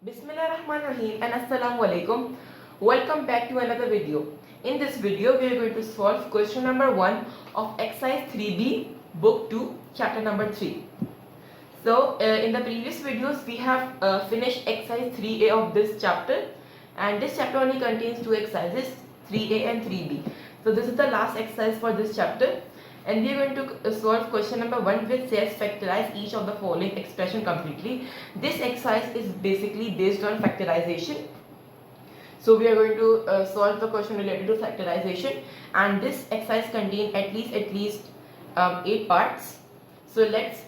Bismillahirrahmanirrahim and Assalamu alaikum. Welcome back to another video. In this video, we are going to solve question number 1 of exercise 3B, book 2, chapter number 3. So, in the previous videos, we have finished exercise 3A of this chapter, and this chapter only contains two exercises, 3A and 3B. So, this is the last exercise for this chapter. And we are going to solve question number 1, which says factorize each of the following expression completely. This exercise is basically based on factorization. So we are going to solve the question related to factorization, and this exercise contains at least 8 parts. So let's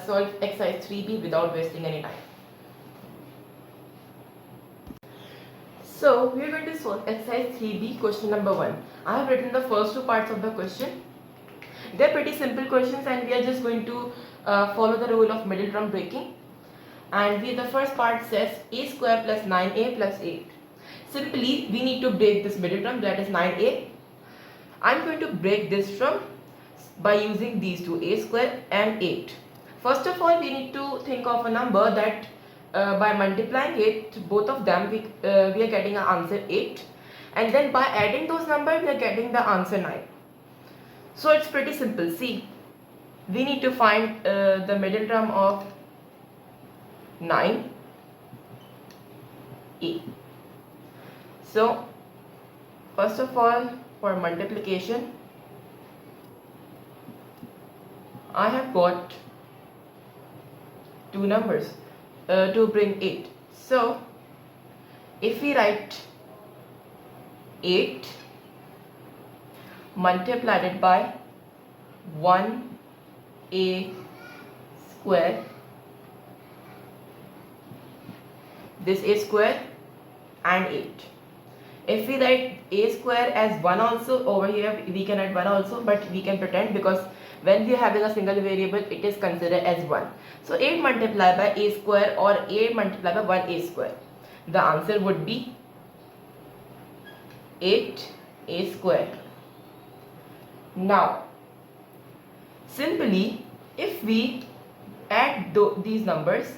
solve exercise 3B without wasting any time. So we are going to solve exercise 3B question number 1. I have written the first two parts of the question. They're pretty simple questions, and we are just going to follow the rule of middle term breaking. And the first part says a square plus 9a plus 8. Simply, we need to break this middle term, that is 9a. I'm going to break this from by using these two, a square and 8. First of all, we need to think of a number that by multiplying it, both of them, we are getting an answer 8. And then by adding those numbers, we are getting the answer 9. So it's pretty simple. See, we need to find the middle term of 9a. So first of all, for multiplication, I have got two numbers to bring 8. So if we write 8 multiplied it by 1a square, this a square and 8. If we write a square as 1 also, over here we can add 1 also, but we can pretend, because when we are having a single variable, it is considered as 1. So 8 multiplied by a square or 8 multiplied by 1a square. The answer would be 8a square. Now, simply, if we add these numbers,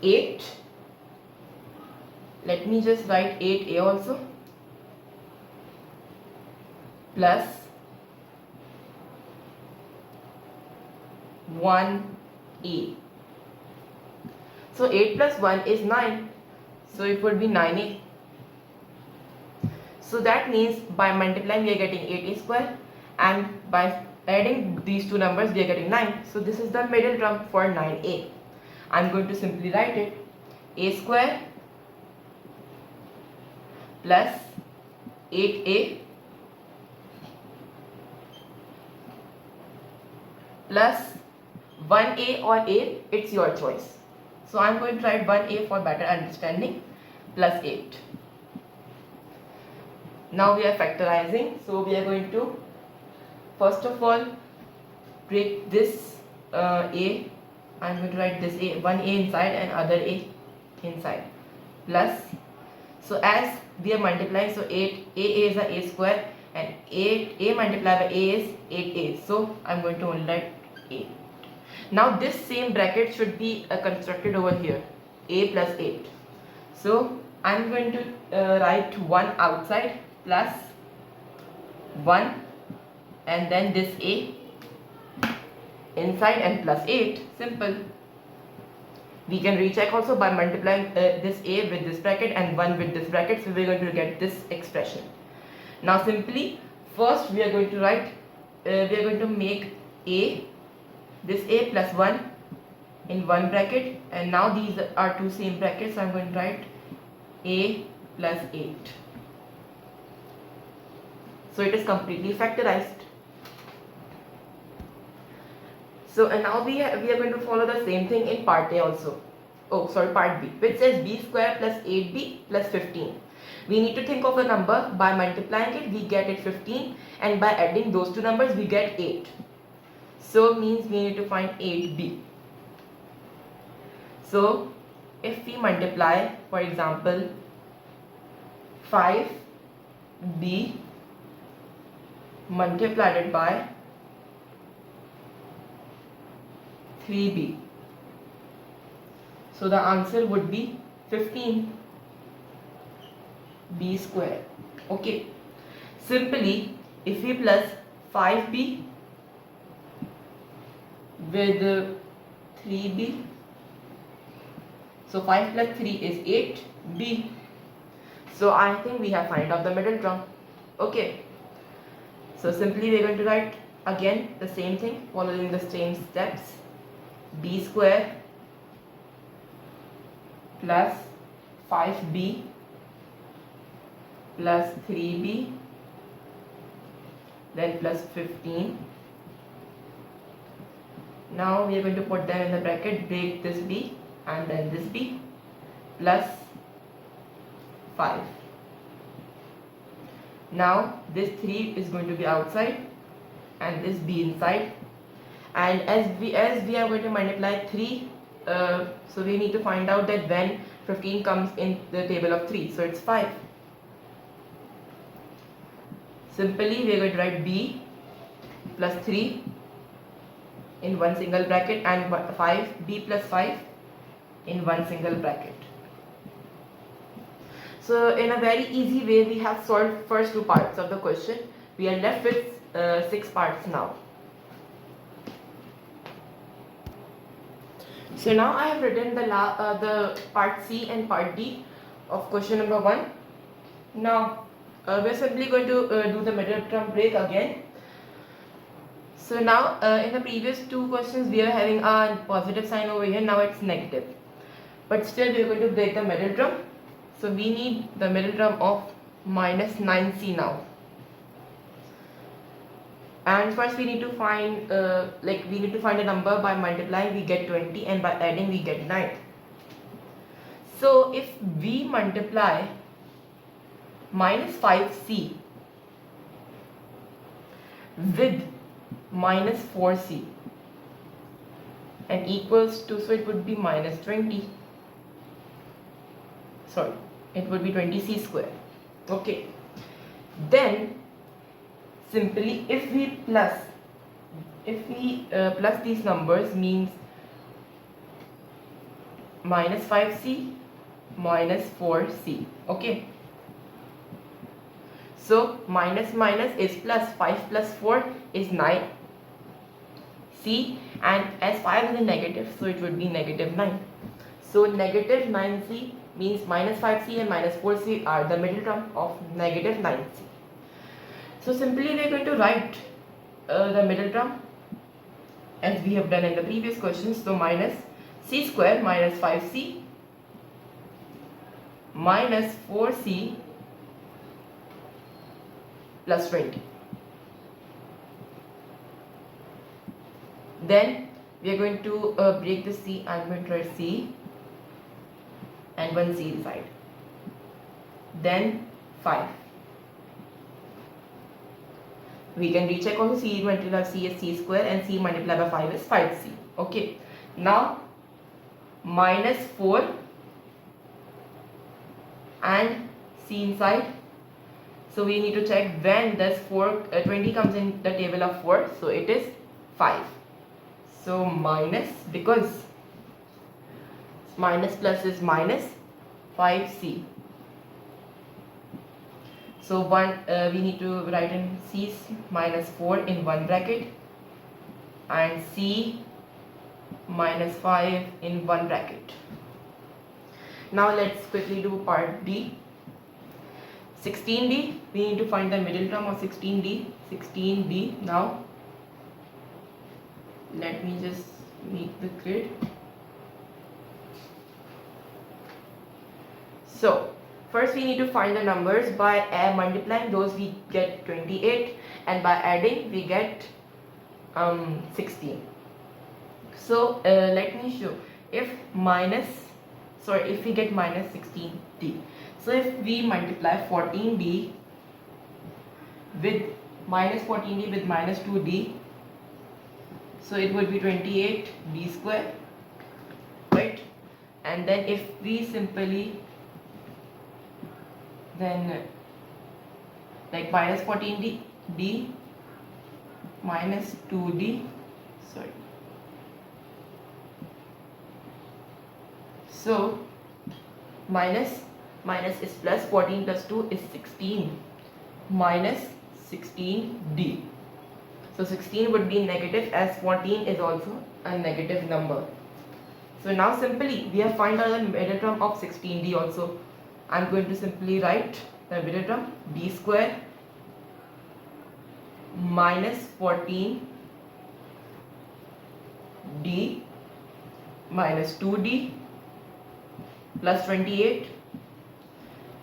8, let me just write 8a also, plus 1a. So 8 plus 1 is 9, so it would be 9a. So that means by multiplying we are getting 8a square, and by adding these two numbers we are getting 9. So this is the middle term for 9a. I'm going to simply write it, a square plus 8a plus 1a or a, it's your choice. So I'm going to write 1a for better understanding, plus 8. Now we are factorizing, so we are going to first of all break this a. I'm going to write this a, one a inside and other a inside, plus, so as we are multiplying, so 8a is a square, and 8a multiplied by a is 8a, so I'm going to only write 8. Now this same bracket should be constructed over here, a plus 8. So I'm going to write 1 outside plus 1, and then this a inside and plus 8. Simple. We can recheck also by multiplying this a with this bracket and 1 with this bracket, so we are going to get this expression. Now simply, first we are going to write, we are going to make a, this a plus 1 in one bracket, and now these are two same brackets, so I'm going to write a plus 8. So it is completely factorized. So and now we are going to follow the same thing in part A also. Oh, sorry, part B, which says b square plus 8b plus 15. We need to think of a number. By multiplying it, we get it 15, and by adding those two numbers, we get 8. So means we need to find 8b. So if we multiply, for example, 5b multiplied by 3b, So the answer would be 15 b square. Okay, simply if we plus 5b with 3b, so 5 plus 3 is 8b. So I think we have find out the middle term. Okay, so simply we are going to write again the same thing following the same steps. B square plus 5b plus 3b then plus 15. Now we are going to put them in the bracket, break this b and then this b plus 5. Now this 3 is going to be outside and this b inside, and as we are going to multiply 3, so we need to find out that when 15 comes in the table of 3, so it's 5. Simply we are going to write b plus 3 in one single bracket and 5b plus 5 in one single bracket. So in a very easy way we have solved first 2 parts of the question. We are left with 6 parts now. So now I have written the part C and part D of question number 1. Now we are simply going to do the middle term break again. So now in the previous 2 questions we are having a positive sign over here, now it's negative. But still we are going to break the middle term. So we need the middle term of minus 9c now. And first we need to find a number. By multiplying we get 20 and by adding we get 9. So if we multiply minus 5c with minus 4c and equals to, so it would be minus 20, sorry, it would be 20c square. Okay, then simply if we plus these numbers, means minus 5c minus 4c. Okay, so minus minus is plus, 5 plus 4 is 9 c, and as 5 is a negative, so it would be negative 9. So negative 9c means minus 5c and minus 4c are the middle term of negative 9c. So simply we are going to write the middle term as we have done in the previous questions. So minus c square minus 5c minus 4c plus 20. Then we are going to break the c. I am going to write c and one c inside. Then 5. We can recheck also, c multiplied by c is c square and c multiplied by 5 is 5c. Okay. Now minus 4 and c inside. So we need to check when this 20 comes in the table of 4. So it is 5. So minus, because minus plus is minus 5c. So we need to write in c minus 4 in one bracket and c minus 5 in one bracket. Now let's quickly do part D. 16d, we need to find the middle term of 16d. 16d, now let me just make the grid. So first we need to find the numbers. By multiplying those we get 28 and by adding we get 16. So let me show. If we get minus 16d, so if we multiply 14d with minus 14d with minus 2d, so it would be 28d square, right? And then if we simply then like minus 14d d minus 2d, sorry, So minus is plus, 14 plus 2 is 16, minus 16d. So 16 would be negative, as 14 is also a negative number. So now simply we have found out the middle term of 16d also. I am going to simply write the middle term, d square minus 14d minus 2d plus 28.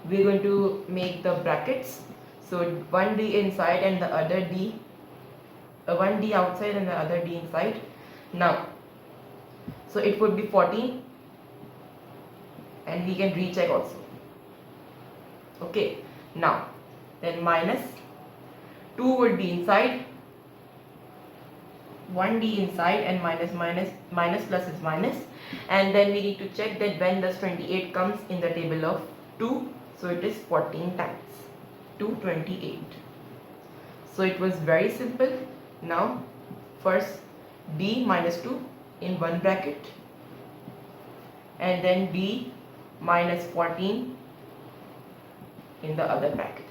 We are going to make the brackets. So one d inside and the other d, one d outside and the other d inside. Now, so it would be 14, and we can recheck also. Okay, now then minus 2 would be inside, 1d inside, and minus plus is minus, and then we need to check that when does 28 comes in the table of 2. So it is 14 times 228. So it was very simple. Now first d minus 2 in one bracket, and then d minus 14 in the other bracket.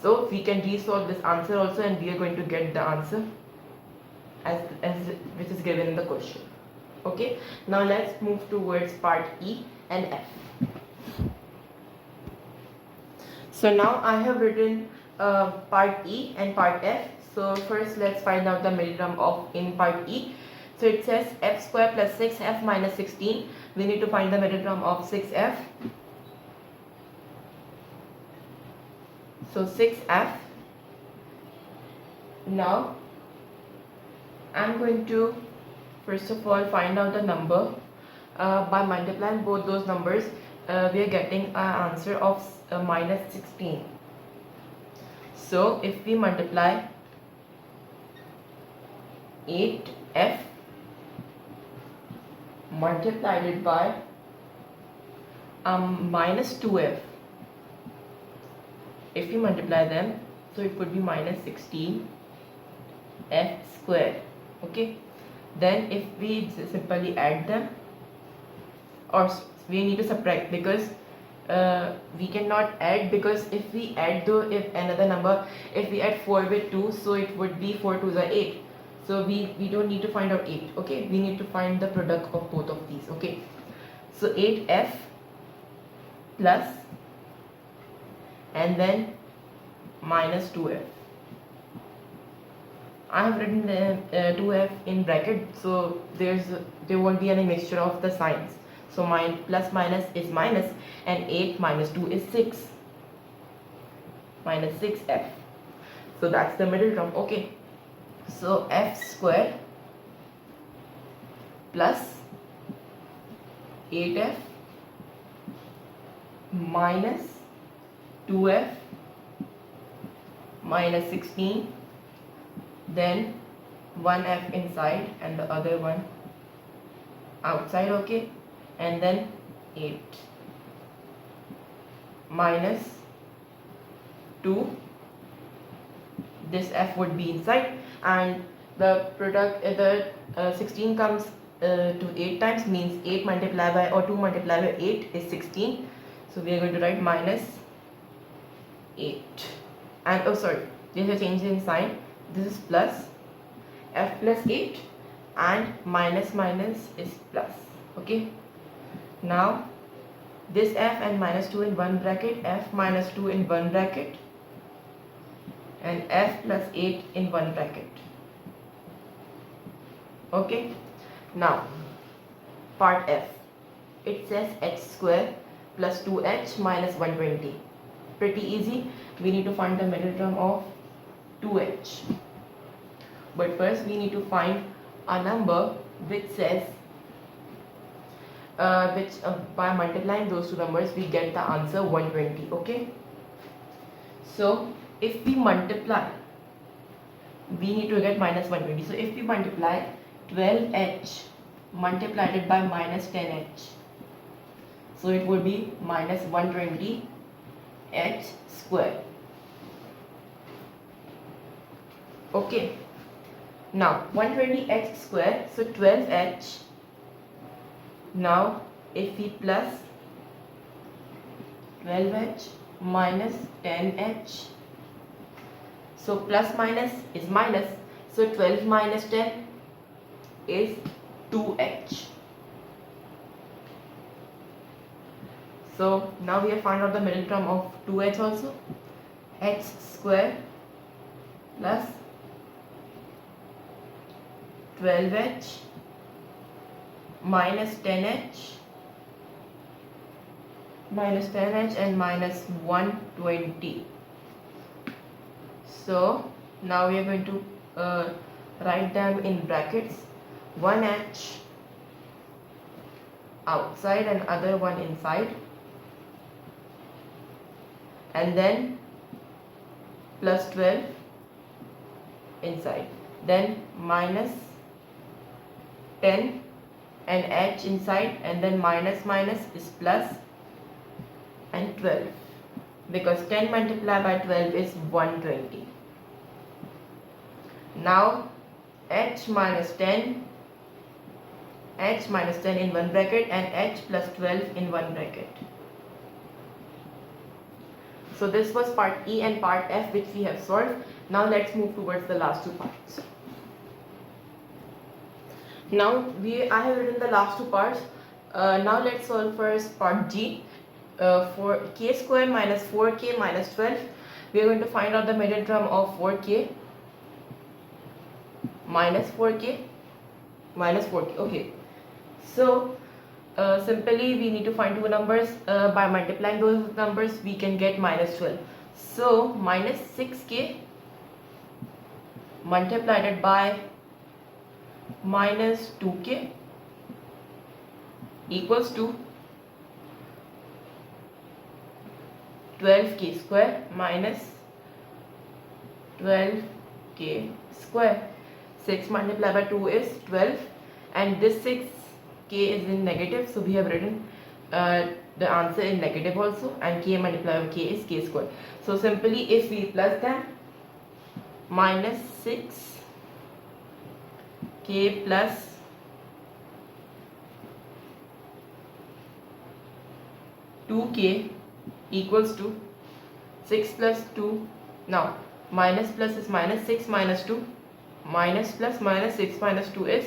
So we can resolve this answer also, and we are going to get the answer as which is given in the question. Okay, now let's move towards part E and F. So now I have written part E and part F. So first let's find out the middle term of in part E. So it says f square plus 6f minus 16. We need to find the middle term of 6f. So 6f. Now I'm going to first of all find out the number. By multiplying both those numbers, we are getting an answer of minus 16. So if we multiply 8f multiplied by minus 2f, if we multiply them, so it would be minus 16 f square. Okay, then if we simply add them, or we need to subtract, because we cannot add, because if we add if another number, if we add 4 with 2, so it would be 4 2s are 8. So we don't need to find out 8. Okay, we need to find the product of both of these. Okay, so 8f plus, and then minus 2f. I have written 2f in bracket, so there won't be any mixture of the signs. So plus minus is minus, and 8 minus 2 is 6, minus 6f. So that's the middle term. Okay, so f square plus 8f minus 2f minus 16, then 1f inside and the other one outside. Okay, and then 8 minus 2, this f would be inside, and the product, the 16 comes to 8 times, means 8 multiplied by, or 2 multiplied by 8 is 16. So we are going to write minus 8, and oh sorry, there's a change in sign. This is plus, f plus 8, and minus is plus. Okay, now this f and minus 2 in one bracket, f minus 2 in one bracket, and f plus 8 in one bracket. Okay, now part F. It says h square plus 2h minus 120. Pretty easy. We need to find the middle term of 2h. But first we need to find a number which says by multiplying those two numbers we get the answer 120. Okay, so if we multiply, we need to get minus 120. So if we multiply 12h multiplied by minus 10h, so it would be minus 120 h square. Okay, now 120 h square, so 12h. Now if we plus 12h minus 10h, so plus minus is minus, so 12 minus 10 is 2h. So now we have found out the middle term of 2h also. H square plus 12h minus 10h and minus 120. So now we are going to write them in brackets, 1h outside and other one inside, and then plus 12 inside, then minus 10 and h inside, and then minus minus is plus, and 12, because 10 multiplied by 12 is 120. Now h minus 10 in one bracket and h plus 12 in one bracket. So this was part E and part F, which we have solved. Now let's move towards the last two parts. Now I have written the last two parts. Now let's solve first part G. For k square minus 4k minus 12, we are going to find out the middle term of 4k minus 4k minus 4k. Okay, so simply we need to find two numbers. By multiplying those numbers we can get minus 12. So minus 6k multiplied by minus 2k equals to 12k square minus 12k square. 6 multiplied by 2 is 12, and this 6k is in negative, so we have written the answer in negative also, and k multiplied by k is k square. So simply if we plus them, minus 6k plus 2k equals to 6 plus 2. Now minus plus is minus, 6 minus 2, minus plus minus 6 minus 2 is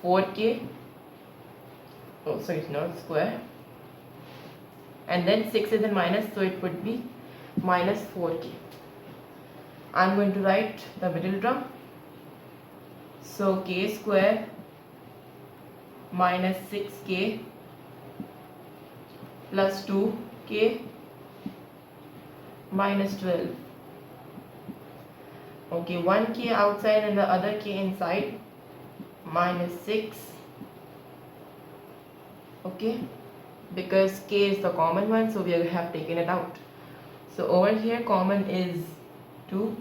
4k. Oh, sorry, it's not square. And then 6 is in minus, so it would be minus 4k. I'm going to write the middle term. So k square minus 6k plus 2k minus 12. Okay, 1k outside and the other k inside, minus 6. Okay, because k is the common one, so we have taken it out. So over here common is 2,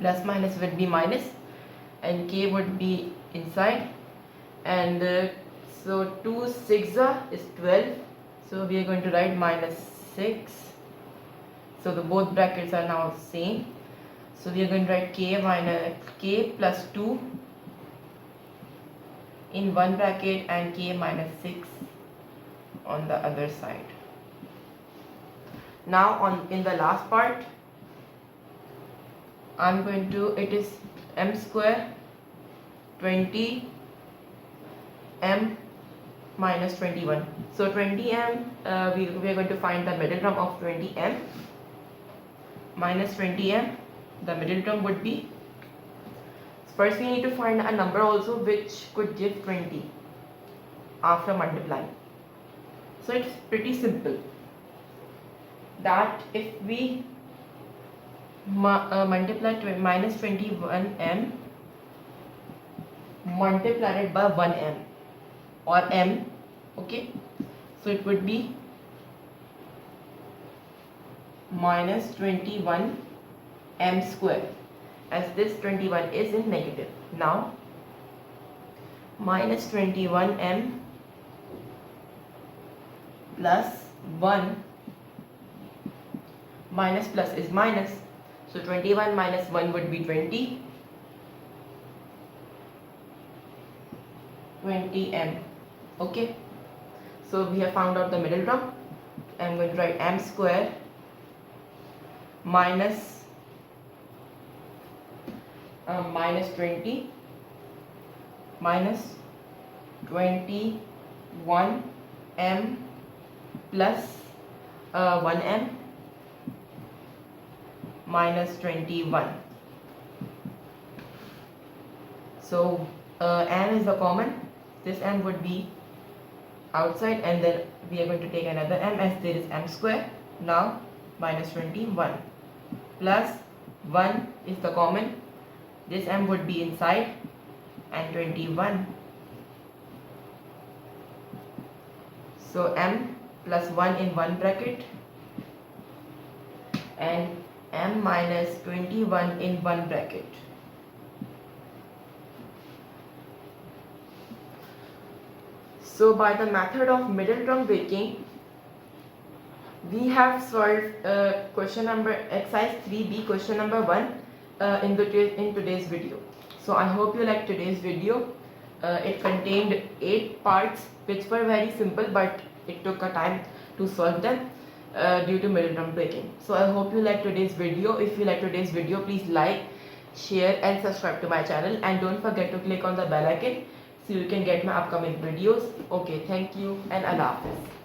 plus minus would be minus, and k would be inside, and so 2 6 is 12, so we are going to write minus 6. So the both brackets are now same, so we are going to write k plus 2 in one bracket and k minus 6 on the other side. Now in the last part, it is m square 20 m minus 21. So 20m, we are going to find the middle term of 20m minus 20m. The middle term would be, first we need to find a number also which could give 20 after multiplying. So it's pretty simple, that if we multiply minus 21m multiplied by 1m or m, okay, so it would be minus 21 m square, as this 21 is in negative. Now minus 21 m plus 1, minus plus is minus, so 21 minus 1 would be 20, 20 m. Okay, so we have found out the middle term. I'm going to write m square minus 20 minus 21 m plus 1 m minus 21. So m is the common, this m would be outside, and then we are going to take another m as there is m square. Now minus 21 plus 1 is the common, this m would be inside, and 21. So m plus 1 in one bracket and m minus 21 in one bracket. So by the method of middle term breaking, we have solved question number exercise 3b question number 1 in today's video. So I hope you liked today's video. It contained 8 parts which were very simple, but it took a time to solve them due to middle term breaking. So I hope you liked today's video. If you like today's video, please like, share and subscribe to my channel, and don't forget to click on the bell icon so you can get my upcoming videos. Okay, thank you and Allah Hafiz.